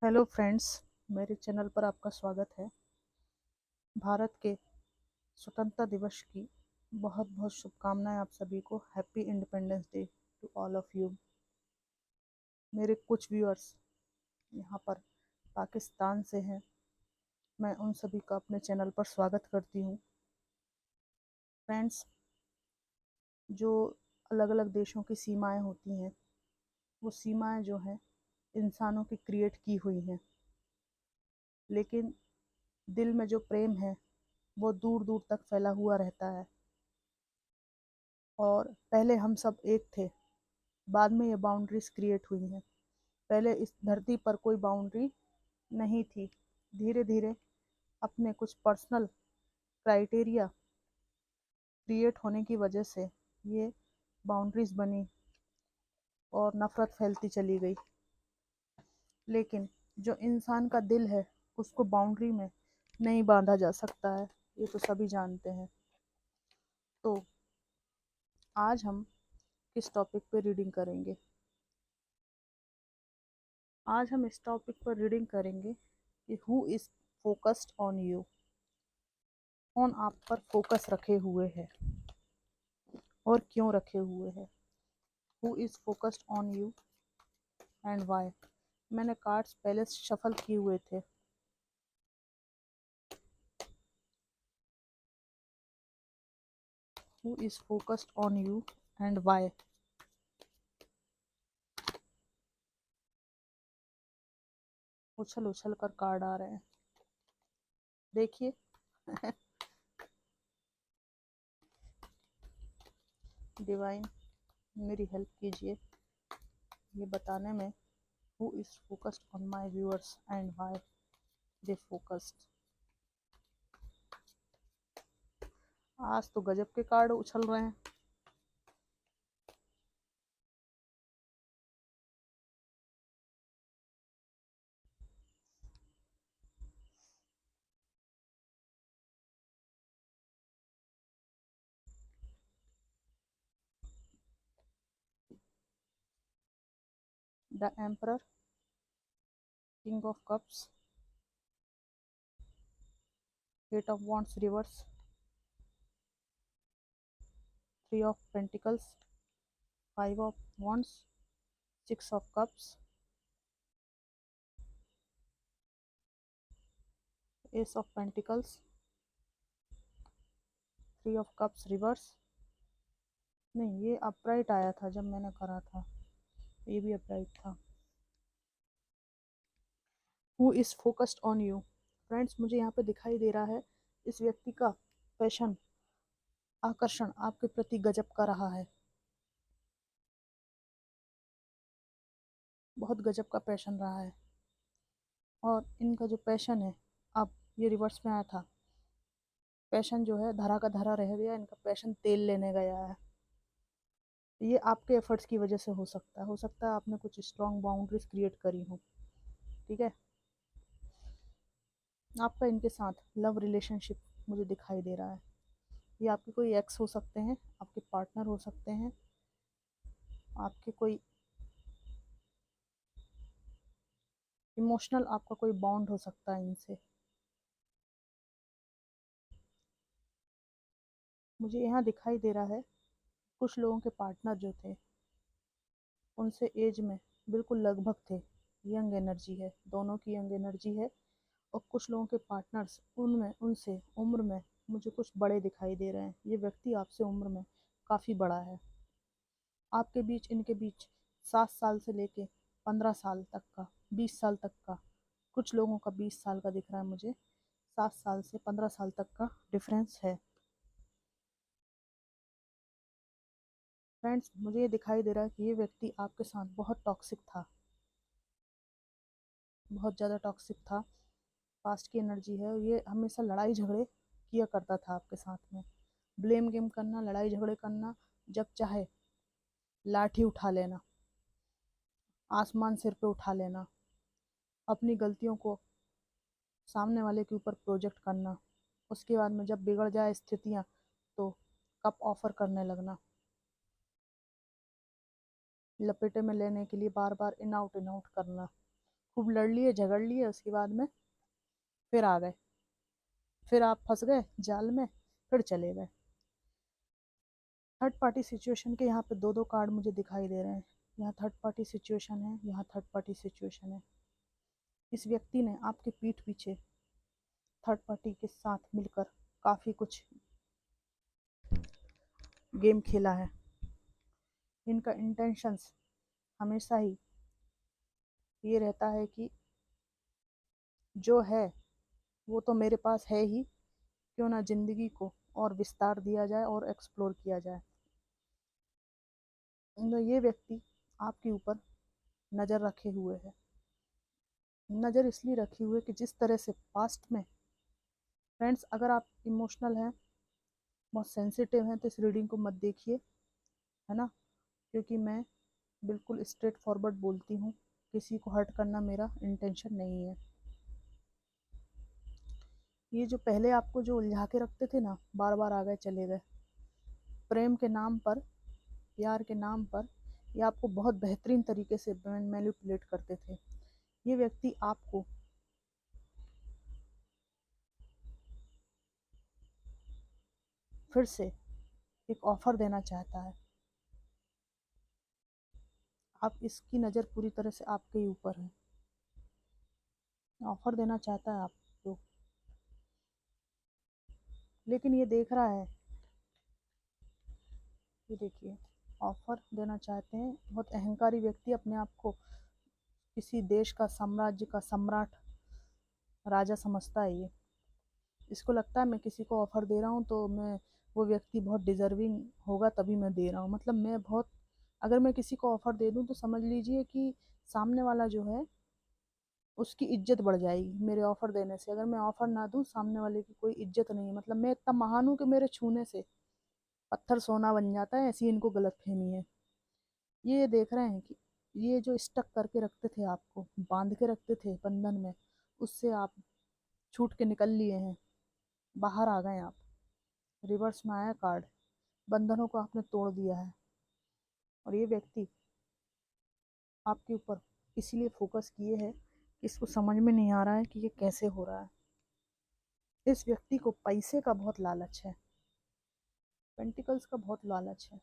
Hello friends, मेरे channel पर आपका स्वागत है। भारत के स्वतंत्रता दिवस की बहुत बहुत शुभकामनाएं आप सभी को। Happy independence day to all of you. मेरे कुछ व्यूअर्स यहाँ पर पाकिस्तान से हैं, मैं उन सभी का अपने चैनल पर स्वागत करती हूँ। फ्रेंड्स, जो अलग अलग देशों की सीमाएं होती हैं, वो सीमाएं जो हैं इंसानों की क्रिएट की हुई हैं, लेकिन दिल में जो प्रेम है वो दूर दूर तक फैला हुआ रहता है। और पहले हम सब एक थे, बाद में ये बाउंड्रीज क्रिएट हुई हैं। पहले इस धरती पर कोई बाउंड्री नहीं थी। धीरे धीरे अपने कुछ पर्सनल क्राइटेरिया क्रिएट होने की वजह से ये बाउंड्रीज बनी और नफरत फैलती चली गई। लेकिन जो इंसान का दिल है उसको बाउंड्री में नहीं बांधा जा सकता है, ये तो सभी जानते हैं। तो आज हम किस टॉपिक पे रीडिंग करेंगे? आज हम इस टॉपिक पर रीडिंग करेंगे कि who is focused on you. कौन आप पर फोकस रखे हुए है और क्यों रखे हुए है। Who is focused on you and why. मैंने कार्ड्स पहले शफल किए हुए थे। Who is focused on you and why. उछल उछल कर कार्ड आ रहे हैं, देखिए। डिवाइन, मेरी हेल्प कीजिए ये बताने में who is focused on my viewers and why they focused. आज तो गजब के कार्ड उछल रहे हैं। The emperor, king of cups, eight of wands reverse, three of pentacles, five of wands, six of cups, ace of pentacles, three of cups reverse. नहीं, ये upright आया था जब मैंने करा था, ये भी अपराइट था। Who is focused on you. Friends, मुझे यहाँ पे दिखाई दे रहा है इस व्यक्ति का पैशन, आकर्षण आपके प्रति गजब का रहा है। बहुत गजब का पैशन रहा है और इनका जो पैशन है, अब ये रिवर्स में आया था। पैशन जो है धरा का धरा रह गया, इनका पैशन तेल लेने गया है। ये आपके एफर्ट्स की वजह से हो सकता है आपने कुछ स्ट्रॉन्ग बाउंड्रीज क्रिएट करी हो। ठीक है, आपका इनके साथ लव रिलेशनशिप मुझे दिखाई दे रहा है। ये आपके कोई एक्स हो सकते हैं, आपके पार्टनर हो सकते हैं, आपके कोई इमोशनल आपका कोई बॉन्ड हो सकता है इनसे। मुझे यहाँ दिखाई दे रहा है कुछ लोगों के पार्टनर जो थे उनसे एज में बिल्कुल लगभग थे। यंग एनर्जी है, दोनों की यंग एनर्जी है। और कुछ लोगों के पार्टनर्स उनमें उनसे उम्र में मुझे कुछ बड़े दिखाई दे रहे हैं। ये व्यक्ति आपसे उम्र में काफ़ी बड़ा है। आपके बीच इनके बीच 7 साल से लेके 15 साल तक का, 20 साल तक का, कुछ लोगों का 20 साल का दिख रहा है मुझे। 7 साल से 15 साल तक का डिफरेंस है। फ्रेंड्स, मुझे ये दिखाई दे रहा है कि ये व्यक्ति आपके साथ बहुत टॉक्सिक था, बहुत ज़्यादा टॉक्सिक था। पास्ट की एनर्जी है, ये हमेशा लड़ाई झगड़े किया करता था आपके साथ में। ब्लेम गेम करना, लड़ाई झगड़े करना, जब चाहे लाठी उठा लेना, आसमान सिर पे उठा लेना, अपनी गलतियों को सामने वाले के ऊपर प्रोजेक्ट करना। उसके बाद में जब बिगड़ जाए स्थितियाँ तो कप ऑफर करने लगना, लपेटे में लेने के लिए बार बार इन आउट करना। खूब लड़ लिए झगड़ लिए, उसके बाद में फिर आ गए, फिर आप फंस गए जाल में, फिर चले गए। थर्ड पार्टी सिचुएशन के यहाँ पे दो दो कार्ड मुझे दिखाई दे रहे हैं। यहाँ थर्ड पार्टी सिचुएशन है, यहाँ थर्ड पार्टी सिचुएशन है। इस व्यक्ति ने आपके पीठ पीछे थर्ड पार्टी के साथ मिलकर काफ़ी कुछ गेम खेला है। इनका इंटेंशंस हमेशा ही ये रहता है कि जो है वो तो मेरे पास है ही, क्यों ना ज़िंदगी को और विस्तार दिया जाए और एक्सप्लोर किया जाए। तो ये व्यक्ति आपके ऊपर नज़र रखे हुए है। नज़र इसलिए रखी हुई है कि जिस तरह से पास्ट में, फ्रेंड्स अगर आप इमोशनल हैं, बहुत सेंसिटिव हैं, तो इस रीडिंग को मत देखिए, है ना, क्योंकि मैं बिल्कुल स्ट्रेट फॉरवर्ड बोलती हूँ, किसी को हर्ट करना मेरा इंटेंशन नहीं है। ये जो पहले आपको जो उलझा के रखते थे ना, बार बार आ गए चले गए, प्रेम के नाम पर, प्यार के नाम पर, ये आपको बहुत बेहतरीन तरीके से मैनिपुलेट करते थे। ये व्यक्ति आपको फिर से एक ऑफर देना चाहता है। आप इसकी नज़र पूरी तरह से आपके ही ऊपर है, ऑफर देना चाहता है आपको, लेकिन ये देख रहा है, ये देखिए ऑफर देना चाहते हैं। बहुत अहंकारी व्यक्ति अपने आप को किसी देश का, साम्राज्य का सम्राट, राजा समझता है। ये इसको लगता है मैं किसी को ऑफर दे रहा हूँ तो मैं, वो व्यक्ति बहुत डिजर्विंग होगा तभी मैं दे रहा हूँ, मतलब मैं बहुत, अगर मैं किसी को ऑफर दे दूँ तो समझ लीजिए कि सामने वाला जो है उसकी इज्जत बढ़ जाएगी मेरे ऑफर देने से। अगर मैं ऑफर ना दूँ, सामने वाले की कोई इज्जत नहीं है, मतलब मैं इतना महान हूँ कि मेरे छूने से पत्थर सोना बन जाता है, ऐसी इनको गलतफहमी है। ये देख रहे हैं कि ये जो स्टक करके रखते थे, आपको बांध के रखते थे बंधन में, उससे आप छूट के निकल लिए हैं, बाहर आ गए आप। रिवर्स में आया कार्ड, बंधनों को आपने तोड़ दिया है। और ये व्यक्ति आपके ऊपर इसीलिए फोकस किए है कि इसको समझ में नहीं आ रहा है कि ये कैसे हो रहा है। इस व्यक्ति को पैसे का बहुत लालच है, पेंटिकल्स का बहुत लालच है।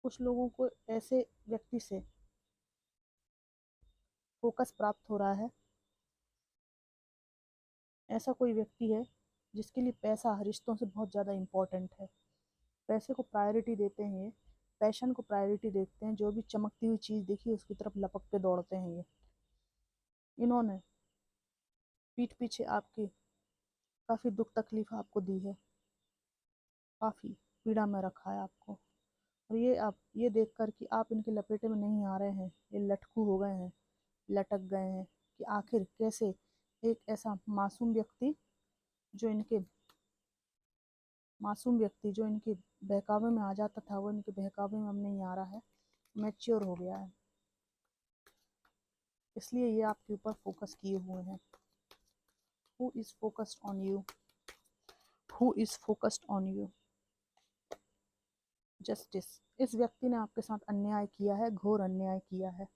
कुछ लोगों को ऐसे व्यक्ति से फोकस प्राप्त हो रहा है। ऐसा कोई व्यक्ति है जिसके लिए पैसा रिश्तों से बहुत ज़्यादा इम्पोर्टेंट है, पैसे को प्रायोरिटी देते हैं ये, पैशन को प्रायोरिटी देते हैं, जो भी चमकती हुई चीज़ देखी उसकी तरफ लपक के दौड़ते हैं ये। इन्होंने पीठ पीछे आपकी काफ़ी दुख तकलीफ आपको दी है, काफ़ी पीड़ा में रखा है आपको। और ये आप ये देख कर कि आप इनके लपेटे में नहीं आ रहे हैं, ये लटकू हो गए हैं, लटक गए हैं कि आखिर कैसे एक ऐसा मासूम व्यक्ति जो इनके बहकावे में आ जाता था, वो इनके बहकावे में अब नहीं आ रहा है, मैच्योर हो गया है, इसलिए ये आपके ऊपर फोकस किए हुए हैं। Who is focused on you, who is focused on you. Justice, इस व्यक्ति ने आपके साथ अन्याय किया है, घोर अन्याय किया है,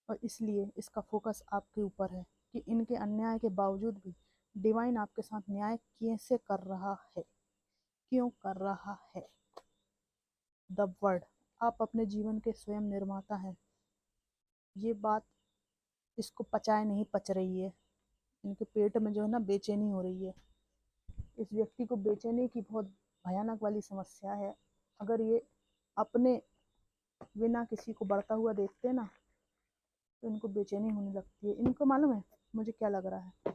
और इसलिए इसका फोकस आपके ऊपर है कि इनके अन्याय के बावजूद भी डिवाइन आपके साथ न्याय कैसे कर रहा है, क्यों कर रहा है। द वर्ड, आप अपने जीवन के स्वयं निर्माता हैं। ये बात इसको पचाए नहीं पच रही है, इनके पेट में जो है ना बेचैनी हो रही है। इस व्यक्ति को बेचैनी की बहुत भयानक वाली समस्या है। अगर ये अपने बिना किसी को बढ़ता हुआ देखते हैं ना, तो इनको बेचैनी होने लगती है। इनको मालूम है मुझे क्या लग रहा है,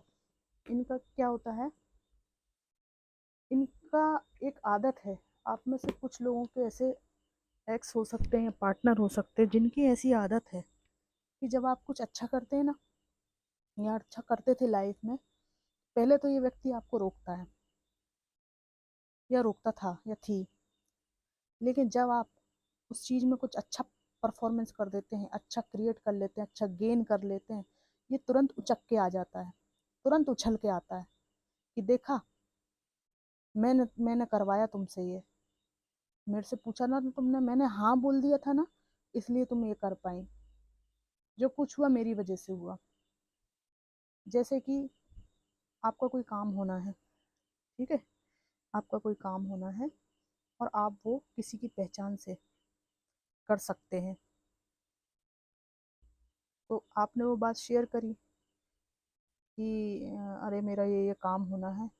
इनका क्या होता है, इनका एक आदत है, आप में से कुछ लोगों के ऐसे एक्स हो सकते हैं, पार्टनर हो सकते हैं, जिनकी ऐसी आदत है कि जब आप कुछ अच्छा करते हैं ना, या अच्छा करते थे लाइफ में, पहले तो ये व्यक्ति आपको रोकता है, या रोकता था या थी, लेकिन जब आप उस चीज़ में कुछ अच्छा परफॉर्मेंस कर देते हैं, अच्छा क्रिएट कर लेते हैं, अच्छा गेन कर लेते हैं, ये तुरंत उचक के आ जाता है, तुरंत उछल के आता है कि देखा, मैंने मैंने करवाया तुमसे ये, मेरे से पूछा ना तो तुमने, मैंने हाँ बोल दिया था ना, इसलिए तुम ये कर पाई। जो कुछ हुआ मेरी वजह से हुआ। जैसे कि आपका कोई काम होना है, ठीक है, आपका कोई काम होना है और आप वो किसी की पहचान से कर सकते हैं, तो आपने वो बात शेयर करी कि अरे मेरा ये काम होना है,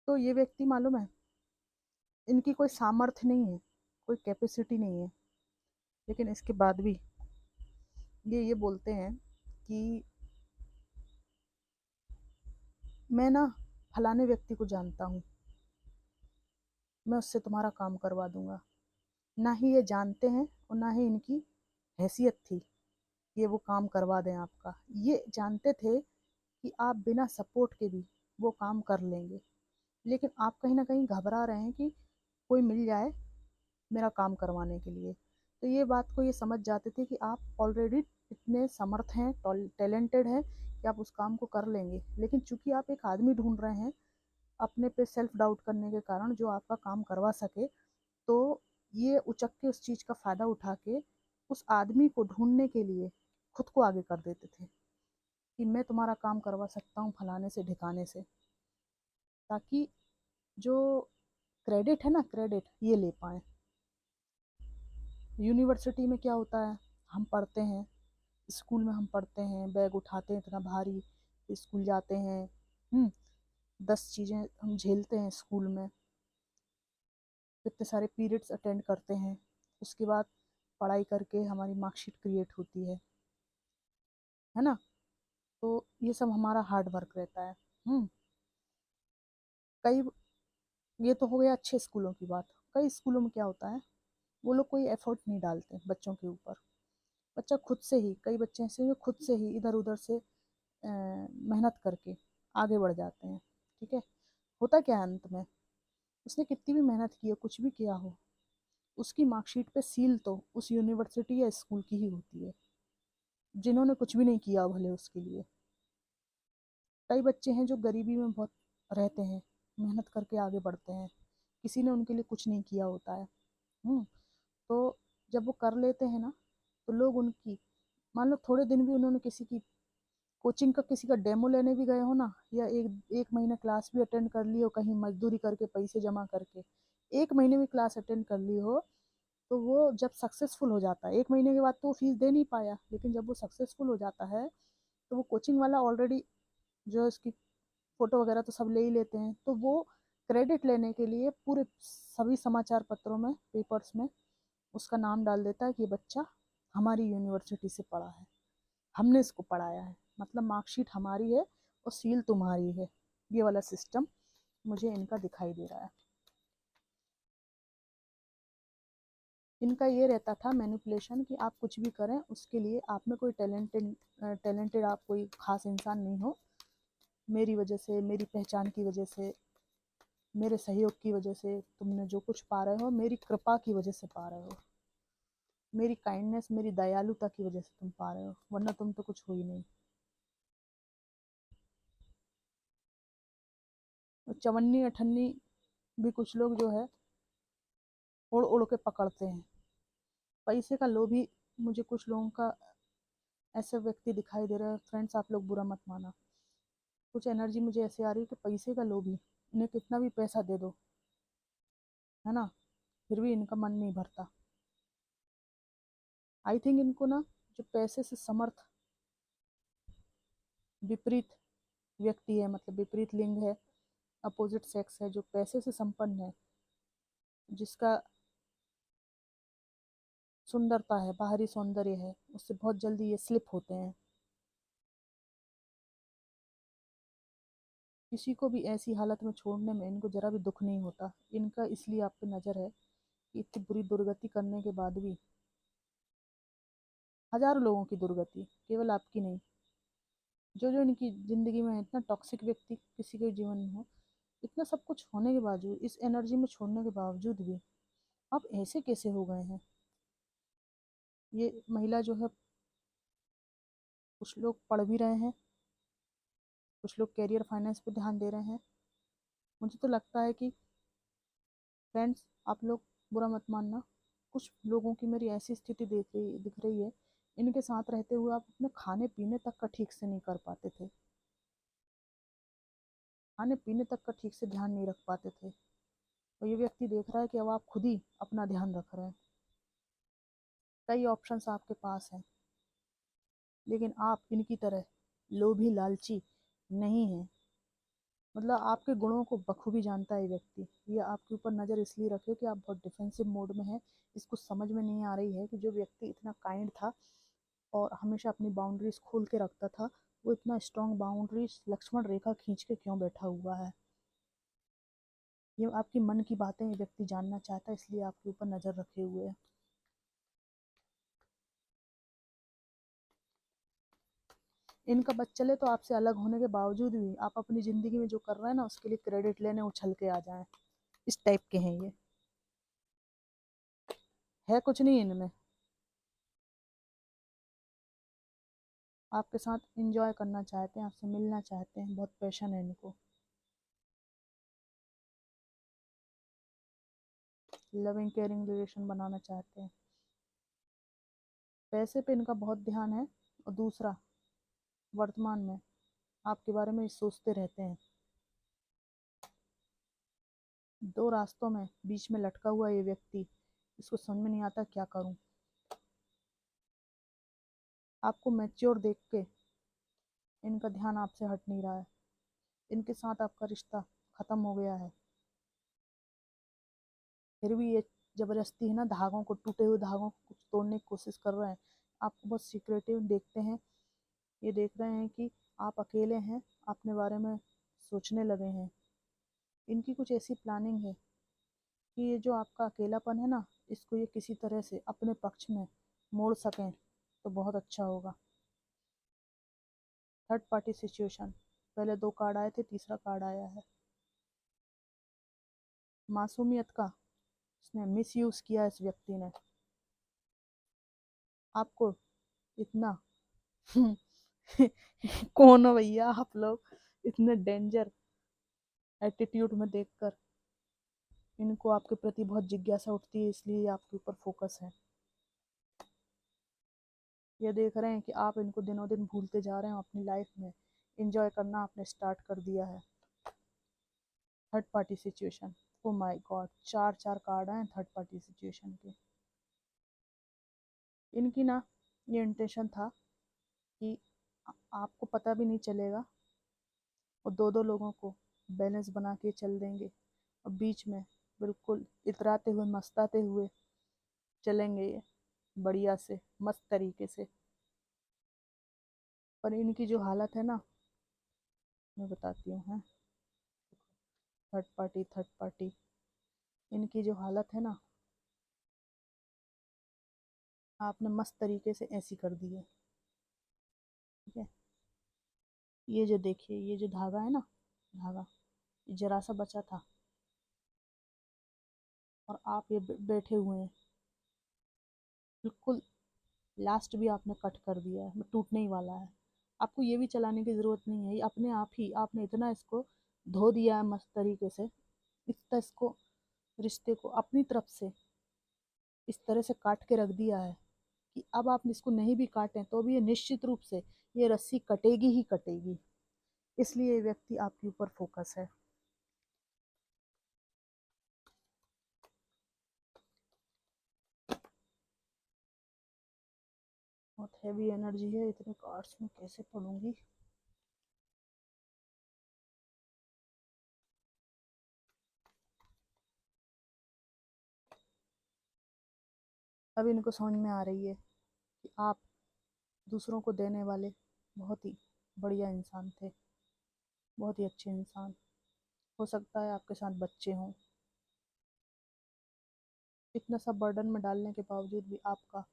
तो ये व्यक्ति मालूम है इनकी कोई सामर्थ्य नहीं है, कोई कैपेसिटी नहीं है, लेकिन इसके बाद भी ये बोलते हैं कि मैं ना फलाने व्यक्ति को जानता हूँ, मैं उससे तुम्हारा काम करवा दूंगा। ना ही ये जानते हैं और ना ही इनकी हैसियत थी ये वो काम करवा दें आपका। ये जानते थे कि आप बिना सपोर्ट के भी वो काम कर लेंगे, लेकिन आप कहीं ना कहीं घबरा रहे हैं कि कोई मिल जाए मेरा काम करवाने के लिए। तो ये बात को ये समझ जाते थे कि आप ऑलरेडी इतने समर्थ हैं, टैलेंटेड हैं कि आप उस काम को कर लेंगे, लेकिन चूंकि आप एक आदमी ढूंढ रहे हैं अपने पे सेल्फ डाउट करने के कारण जो आपका काम करवा सके, तो ये उचक के उस चीज़ का फ़ायदा उठा के उस आदमी को ढूंढने के लिए खुद को आगे कर देते थे कि मैं तुम्हारा काम करवा सकता हूँ फलाने से ढिकाने से, ताकि जो क्रेडिट है ना, क्रेडिट ये ले पाए। यूनिवर्सिटी में क्या होता है, हम पढ़ते हैं, स्कूल में हम पढ़ते हैं, बैग उठाते हैं इतना भारी, स्कूल जाते हैं, 10 चीज़ें हम झेलते हैं स्कूल में, कितने सारे पीरियड्स अटेंड करते हैं, उसके बाद पढ़ाई करके हमारी मार्कशीट क्रिएट होती है ना। तो ये सब हमारा हार्ड वर्क रहता है। कई ये तो हो गया अच्छे स्कूलों की बात। कई स्कूलों में क्या होता है, वो लोग कोई एफर्ट नहीं डालते बच्चों के ऊपर। बच्चा खुद से ही, कई बच्चे ऐसे हैं जो खुद से ही इधर उधर से मेहनत करके आगे बढ़ जाते हैं, ठीक है। होता क्या है अंत में, उसने कितनी भी मेहनत की हो, कुछ भी किया हो, उसकी मार्कशीट पे सील तो उस यूनिवर्सिटी या स्कूल की ही होती है, जिन्होंने कुछ भी नहीं किया भले उसके लिए। कई बच्चे हैं जो गरीबी में बहुत रहते हैं, मेहनत करके आगे बढ़ते हैं, किसी ने उनके लिए कुछ नहीं किया होता है। तो जब वो कर लेते हैं ना, तो लोग उनकी, मान लो थोड़े दिन भी उन्होंने किसी की कोचिंग का, किसी का डेमो लेने भी गए हो ना, या एक एक महीना क्लास भी अटेंड कर ली हो, कहीं मजदूरी करके पैसे जमा करके 1 महीने में क्लास अटेंड कर ली हो, तो वो जब सक्सेसफुल हो जाता है, 1 महीने के बाद तो वो फीस दे नहीं पाया, लेकिन जब वो सक्सेसफुल हो जाता है तो वो कोचिंग वाला ऑलरेडी जो है उसकी फ़ोटो वगैरह तो सब ले ही लेते हैं, तो वो क्रेडिट लेने के लिए पूरे सभी समाचार पत्रों में, पेपर्स में उसका नाम डाल देता है कि ये बच्चा हमारी यूनिवर्सिटी से पढ़ा है, हमने इसको पढ़ाया है, मतलब मार्कशीट हमारी है और सील तुम्हारी है। ये वाला सिस्टम मुझे इनका दिखाई दे रहा है। इनका ये रहता था मैनिपुलेशन कि आप कुछ भी करें, उसके लिए आप में कोई टैलेंटेड आप कोई ख़ास इंसान नहीं हो, मेरी वजह से, मेरी पहचान की वजह से, मेरे सहयोग की वजह से तुमने जो कुछ पा रहे हो, मेरी कृपा की वजह से पा रहे हो, मेरी काइंडनेस, मेरी दयालुता की वजह से तुम पा रहे हो, वरना तुम तो कुछ हो ही नहीं। चवन्नी अठन्नी भी कुछ लोग जो है उड़ उड़ के पकड़ते हैं। पैसे का लोभी मुझे कुछ लोगों का ऐसे व्यक्ति दिखाई दे रहा है, फ्रेंड्स आप लोग बुरा मत माना, कुछ एनर्जी मुझे ऐसे आ रही है कि पैसे का लोभी, इन्हें कितना भी पैसा दे दो, है ना, फिर भी इनका मन नहीं भरता। आई थिंक इनको ना, जो पैसे से समर्थ विपरीत व्यक्ति है, मतलब विपरीत लिंग है, अपोजिट सेक्स है, जो पैसे से संपन्न है, जिसका सुंदरता है, बाहरी सौंदर्य है, उससे बहुत जल्दी ये स्लिप होते हैं। किसी को भी ऐसी हालत में छोड़ने में इनको जरा भी दुख नहीं होता। इनका इसलिए आप पे नज़र है कि इतनी बुरी दुर्गति करने के बाद भी, हजारों लोगों की दुर्गति, केवल आपकी नहीं, जो जो इनकी ज़िंदगी में है, इतना टॉक्सिक व्यक्ति किसी के जीवन में हो, इतना सब कुछ होने के बावजूद, इस एनर्जी में छोड़ने के बावजूद भी आप ऐसे कैसे हो गए हैं। ये महिला जो है, कुछ लोग पढ़ भी रहे हैं, कुछ लोग कैरियर फाइनेंस पे ध्यान दे रहे हैं। मुझे तो लगता है कि फ्रेंड्स आप लोग बुरा मत मानना, कुछ लोगों की मेरी ऐसी स्थिति दिख रही है इनके साथ रहते हुए आप अपने खाने पीने तक का ठीक से नहीं कर पाते थे, खाने पीने तक का ठीक से ध्यान नहीं रख पाते थे। और ये व्यक्ति देख रहा है कि अब आप खुद ही अपना ध्यान रख रहे हैं, कई ऑप्शंस आपके पास हैं, लेकिन आप इनकी तरह लोभी लालची नहीं हैं। मतलब आपके गुणों को बखूबी जानता है ये व्यक्ति। ये आपके ऊपर नज़र इसलिए रखे कि आप बहुत डिफेंसिव मोड में हैं। इसको समझ में नहीं आ रही है कि जो व्यक्ति इतना काइंड था और हमेशा अपनी बाउंड्रीज खोल के रखता था, वो इतना स्ट्रॉन्ग बाउंड्रीज लक्ष्मण रेखा खींच के क्यों बैठा हुआ है। ये आपकी मन की बातें ये व्यक्ति जानना चाहता है, इसलिए आपके ऊपर नज़र रखे हुए है। इनका बच चले तो आपसे अलग होने के बावजूद भी आप अपनी ज़िंदगी में जो कर रहे हैं ना, उसके लिए क्रेडिट लेने उछल के आ जाएं। इस टाइप के हैं ये, है कुछ नहीं इनमें। आपके साथ एंजॉय करना चाहते हैं, आपसे मिलना चाहते हैं, बहुत पैशन है इनको। लविंग केयरिंग रिलेशन बनाना चाहते हैं। पैसे पे इनका बहुत ध्यान है। और दूसरा, वर्तमान में आपके बारे में सोचते रहते हैं। दो रास्तों में बीच में लटका हुआ ये व्यक्ति, इसको समझ में नहीं आता क्या करूं। आपको मैच्योर देख के इनका ध्यान आपसे हट नहीं रहा है। इनके साथ आपका रिश्ता खत्म हो गया है, फिर भी ये जबरदस्ती है ना, धागों को, टूटे हुए धागों को कुछ तोड़ने की कोशिश कर रहे हैं। आपको बहुत सीक्रेटिव देखते हैं। ये देख रहे हैं कि आप अकेले हैं, अपने बारे में सोचने लगे हैं। इनकी कुछ ऐसी प्लानिंग है कि ये जो आपका अकेलापन है ना, इसको ये किसी तरह से अपने पक्ष में मोड़ सकें तो बहुत अच्छा होगा। थर्ड पार्टी सिचुएशन, पहले दो कार्ड आए थे, तीसरा कार्ड आया है। मासूमियत का इसने मिस यूज किया इस व्यक्ति ने। आपको इतना कौन हो भैया आप लोग, इतने डेंजर एटीट्यूड में देखकर इनको आपके प्रति बहुत जिज्ञासा उठती है, इसलिए ये आपके ऊपर फोकस है। ये देख रहे हैं कि आप इनको दिनों दिन भूलते जा रहे हैं, अपनी लाइफ में एंजॉय करना आपने स्टार्ट कर दिया है। Third party situation, oh my God, चार चार कार्ड हैं थर्ड पार्टी सिचुएशन के। इनकी ना ये इंटेंशन था कि आपको पता भी नहीं चलेगा और दो दो लोगों को बैलेंस बना के चल देंगे, और बीच में बिल्कुल इतराते हुए मस्ताते हुए चलेंगे ये, बढ़िया से मस्त तरीके से। पर इनकी जो हालत है ना, मैं बताती हूँ। है थर्ड पार्टी, इनकी जो हालत है ना, आपने मस्त तरीके से ऐसी कर दी है। ठीक है, ये जो देखिए, ये जो धागा है ना, धागा ये जरा सा बचा था और आप ये बैठे हुए हैं, बिल्कुल लास्ट भी आपने कट कर दिया है, टूटने ही वाला है। आपको ये भी चलाने की ज़रूरत नहीं है, ये अपने आप ही आपने इतना इसको धो दिया है मस्त तरीके से, इतना इसको रिश्ते को अपनी तरफ से इस तरह से काट के रख दिया है कि अब आप इसको नहीं भी काटें तो भी ये निश्चित रूप से ये रस्सी कटेगी ही कटेगी। इसलिए ये व्यक्ति आपके ऊपर फोकस है। बहुत हैवी एनर्जी है, इतने कार्ड्स में कैसे पढ़ूंगी। अब इनको समझ में आ रही है कि आप दूसरों को देने वाले बहुत ही बढ़िया इंसान थे, बहुत ही अच्छे इंसान। हो सकता है आपके साथ बच्चे हों, इतना सब बर्डन में डालने के बावजूद भी आपका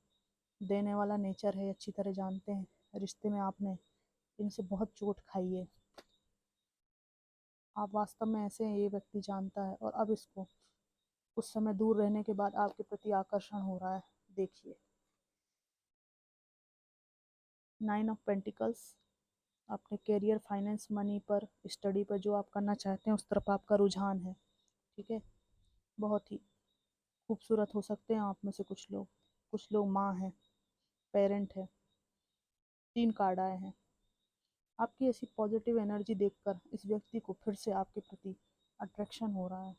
देने वाला नेचर है, अच्छी तरह जानते हैं। रिश्ते में आपने इनसे बहुत चोट खाई है, आप वास्तव में ऐसे हैं ये व्यक्ति जानता है, और अब इसको उस समय दूर रहने के बाद आपके प्रति आकर्षण हो रहा है। देखिए, 9 ऑफ पेंटिकल्स, अपने करियर, फाइनेंस, मनी पर, स्टडी पर जो आप करना चाहते हैं उस तरफ आपका रुझान है। ठीक है, बहुत ही खूबसूरत हो सकते हैं आप में से कुछ लोग, कुछ लोग माँ हैं, पेरेंट है। 3 कार्ड आए हैं। आपकी ऐसी पॉजिटिव एनर्जी देखकर इस व्यक्ति को फिर से आपके प्रति अट्रैक्शन हो रहा है।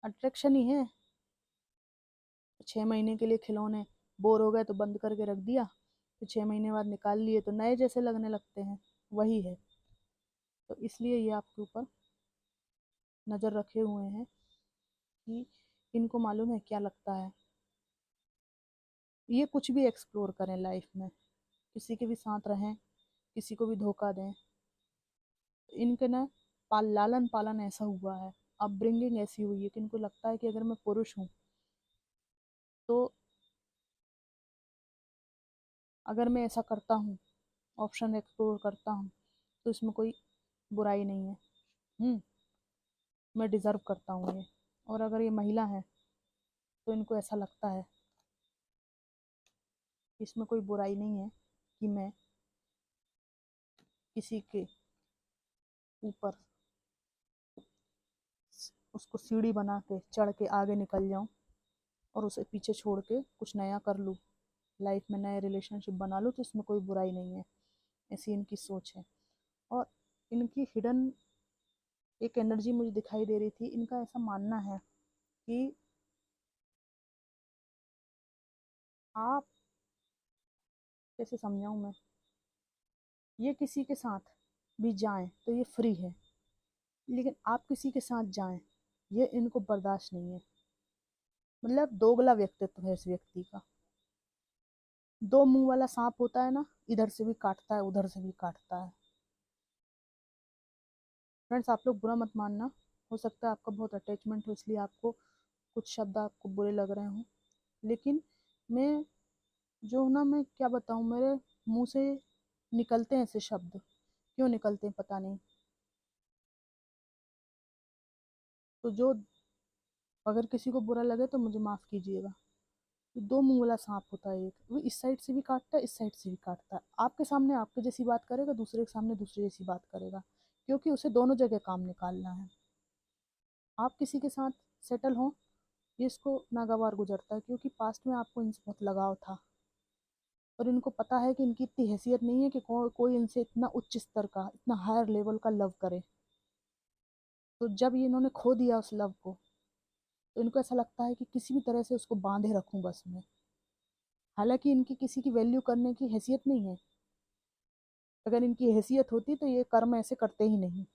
अट्रैक्शन ही है। 6 महीने के लिए खिलौने बोर हो गए तो बंद करके रख दिया, फिर 6 महीने बाद निकाल लिए तो नए जैसे लगने लगते हैं, वही है। तो इसलिए ये आपके ऊपर नज़र रखे हुए हैं कि इनको मालूम है क्या लगता है। ये कुछ भी एक्सप्लोर करें लाइफ में, किसी के भी साथ रहें, किसी को भी धोखा दें। इनके ना लालन पालन ऐसा हुआ है, अपब्रिंगिंग ऐसी हुई है कि इनको लगता है कि अगर मैं पुरुष हूँ तो अगर मैं ऐसा करता हूँ, ऑप्शन एक्सप्लोर करता हूँ, तो इसमें कोई बुराई नहीं है। मैं डिज़र्व करता हूँ ये। और अगर ये महिला है तो इनको ऐसा लगता है कि इसमें कोई बुराई नहीं है कि मैं किसी के ऊपर उसको सीढ़ी बना के चढ़ के आगे निकल जाऊं और उसे पीछे छोड़ के कुछ नया कर लूँ, लाइफ में नए रिलेशनशिप बना लूँ, तो इसमें कोई बुराई नहीं है। ऐसी इनकी सोच है। और इनकी हिडन एक एनर्जी मुझे दिखाई दे रही थी। इनका ऐसा मानना है कि आप, कैसे समझाऊं मैं, ये किसी के साथ भी जाएं तो ये फ्री है, लेकिन आप किसी के साथ जाएं ये इनको बर्दाश्त नहीं है। मतलब दोगला व्यक्तित्व है इस व्यक्ति का। दो मुंह वाला सांप होता है ना, इधर से भी काटता है उधर से भी काटता है। फ्रेंड्स, आप लोग बुरा मत मानना, हो सकता है आपका बहुत अटैचमेंट हो इसलिए आपको कुछ शब्द आपको बुरे लग रहे हों, लेकिन मैं जो ना, मैं क्या बताऊं, मेरे मुंह से निकलते हैं ऐसे शब्द। क्यों निकलते हैं पता नहीं। तो जो, अगर किसी को बुरा लगे तो मुझे माफ़ कीजिएगा। तो दो मुंह वाला सांप होता है, एक वो इस साइड से भी काटता है इस साइड से भी काटता है। आपके सामने आपके जैसी बात करेगा, दूसरे के सामने दूसरे जैसी बात करेगा, क्योंकि उसे दोनों जगह काम निकालना है। आप किसी के साथ सेटल हो, ये इसको नागवार गुजरता है, क्योंकि पास्ट में आपको इनसे बहुत लगाव था और इनको पता है कि इनकी इतनी हैसियत नहीं है कि कोई इनसे इतना उच्च स्तर का, इतना हायर लेवल का लव करे। तो जब ये इन्होंने खो दिया उस लव को, तो इनको ऐसा लगता है कि किसी भी तरह से उसको बांधे रखूं बस मैं। हालांकि इनकी किसी की वैल्यू करने की हैसियत नहीं है। अगर इनकी हैसियत होती तो ये कर्म ऐसे करते ही नहीं।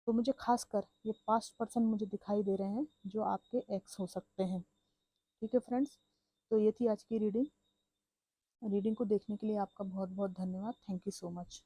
तो मुझे खासकर ये पास्ट पर्सन मुझे दिखाई दे रहे हैं जो आपके एक्स हो सकते हैं। ठीक है फ्रेंड्स, तो ये थी आज की रीडिंग। रीडिंग को देखने के लिए आपका बहुत बहुत धन्यवाद। Thank you so much.